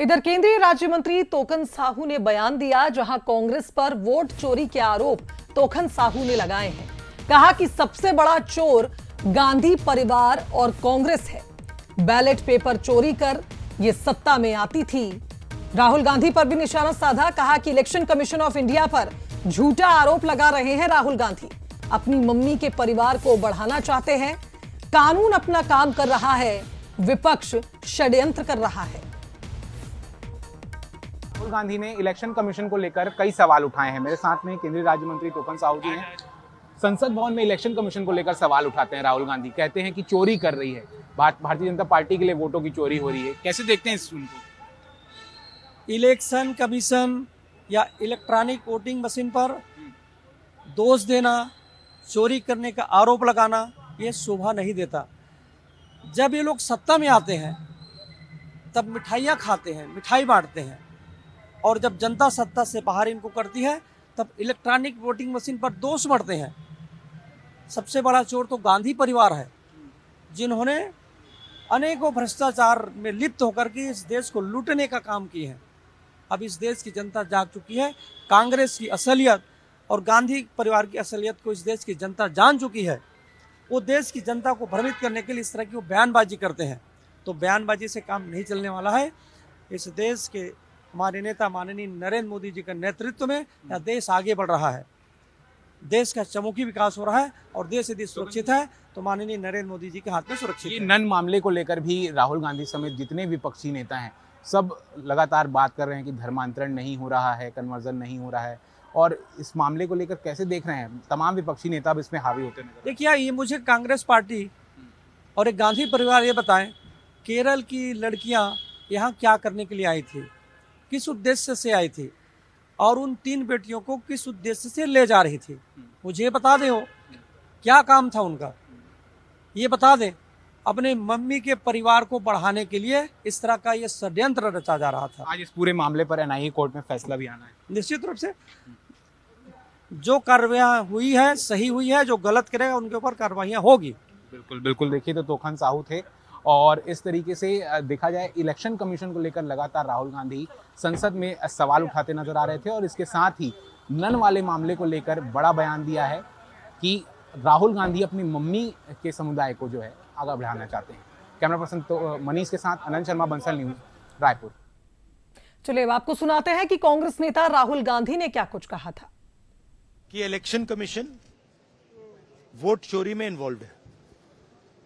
इधर केंद्रीय राज्य मंत्री तोकन साहू ने बयान दिया, जहां कांग्रेस पर वोट चोरी के आरोप तोकन साहू ने लगाए हैं। कहा कि सबसे बड़ा चोर गांधी परिवार और कांग्रेस है। बैलेट पेपर चोरी कर ये सत्ता में आती थी। राहुल गांधी पर भी निशाना साधा। कहा कि इलेक्शन कमीशन ऑफ इंडिया पर झूठा आरोप लगा रहे हैं राहुल गांधी। अपनी मम्मी के परिवार को बढ़ाना चाहते हैं। कानून अपना काम कर रहा है, विपक्ष षड्यंत्र कर रहा है। राहुल गांधी ने इलेक्शन कमीशन को लेकर कई सवाल उठाए हैं। मेरे साथ में केंद्रीय राज्य मंत्री तोकन साहू जी हैं। संसद भवन में इलेक्शन कमीशन को लेकर सवाल उठाते हैं राहुल गांधी। कहते हैं कि चोरी कर रही है, भारतीय जनता पार्टी के लिए वोटों की चोरी हो रही है। कैसे देखते हैं इस उनको? इलेक्शन कमीशन या इलेक्ट्रॉनिक वोटिंग मशीन पर दोष देना, चोरी करने का आरोप लगाना, ये शोभा नहीं देता। जब ये लोग सत्ता में आते हैं तब मिठाइयाँ खाते हैं, मिठाई बांटते हैं, और जब जनता सत्ता से बाहर इनको करती है तब इलेक्ट्रॉनिक वोटिंग मशीन पर दोष बढ़ते हैं। सबसे बड़ा चोर तो गांधी परिवार है, जिन्होंने अनेकों भ्रष्टाचार में लिप्त होकर के इस देश को लूटने का काम किए हैं। अब इस देश की जनता जाग चुकी है। कांग्रेस की असलियत और गांधी परिवार की असलियत को इस देश की जनता जान चुकी है। वो देश की जनता को भ्रमित करने के लिए इस तरह की वो बयानबाजी करते हैं। तो बयानबाजी से काम नहीं चलने वाला है। इस देश के हमारे नेता माननीय नरेंद्र मोदी जी के नेतृत्व में यह देश आगे बढ़ रहा है। देश का चहुमुखी विकास हो रहा है और देश यदि सुरक्षित है तो माननीय नरेंद्र मोदी जी के हाथ में सुरक्षित है। नन मामले को लेकर भी राहुल गांधी समेत जितने विपक्षी नेता हैं सब लगातार बात कर रहे हैं कि धर्मांतरण नहीं हो रहा है, कन्वर्जन नहीं हो रहा है। और इस मामले को लेकर कैसे देख रहे हैं? तमाम विपक्षी नेता अब इसमें हावी होते नजर। देखिए, ये मुझे कांग्रेस पार्टी और एक गांधी परिवार ये बताएं, केरल की लड़कियां यहाँ क्या करने के लिए आई थी, किस उद्देश्य से आई थी, और उन 3 बेटियों को किस उद्देश्य से ले जा रही थी, मुझे बता दें। हो क्या काम था उनका, ये बता दें। अपने मम्मी के परिवार को बढ़ाने के लिए इस तरह का ये षड्यंत्र रचा जा रहा था। आज इस पूरे मामले पर एनआईए कोर्ट में फैसला भी आना है। निश्चित रूप से जो कार्रवाई हुई है सही हुई है, जो गलत करेगा उनके ऊपर कार्रवाइयाँ होगी। बिल्कुल बिल्कुल। देखिए, तो तोकन साहू थे और इस तरीके से देखा जाए इलेक्शन कमीशन को लेकर लगातार राहुल गांधी संसद में सवाल उठाते नजर आ रहे थे। और इसके साथ ही नन वाले मामले को लेकर बड़ा बयान दिया है कि राहुल गांधी अपनी मम्मी के समुदाय को जो है आगे बढ़ाना चाहते हैं। कैमरा पर्सन तो मनीष के साथ अनंत शर्मा, बंसल न्यूज, रायपुर। चलिए अब आपको सुनाते हैं कि कांग्रेस नेता राहुल गांधी ने क्या कुछ कहा था। कि इलेक्शन कमीशन वोट चोरी में इन्वॉल्व है,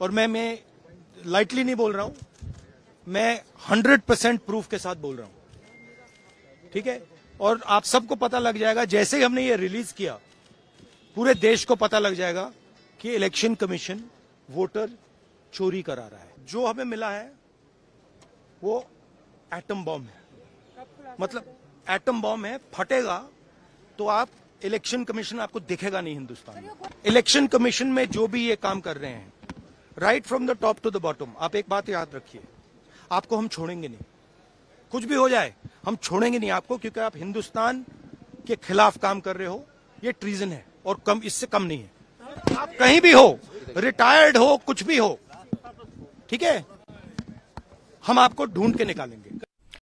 और मैं लाइटली नहीं बोल रहा हूं, मैं 100% प्रूफ के साथ बोल रहा हूं। ठीक है, और आप सबको पता लग जाएगा जैसे ही हमने ये रिलीज किया, पूरे देश को पता लग जाएगा कि इलेक्शन कमीशन वोटर चोरी करा रहा है। जो हमें मिला है वो एटम बॉम्ब है, मतलब एटम बॉम्ब है, फटेगा तो आप इलेक्शन कमीशन आपको दिखेगा नहीं हिंदुस्तान में। इलेक्शन कमीशन में जो भी ये काम कर रहे हैं, right from the top to the bottom, आप एक बात याद रखिए, आपको हम छोड़ेंगे नहीं। कुछ भी हो जाए हम छोड़ेंगे नहीं आपको, क्योंकि आप हिंदुस्तान के खिलाफ काम कर रहे हो। ये ट्रीजन है और कम, इससे कम नहीं है। आप कहीं भी हो, रिटायर्ड हो, कुछ भी हो, ठीक है, हम आपको ढूंढ के निकालेंगे।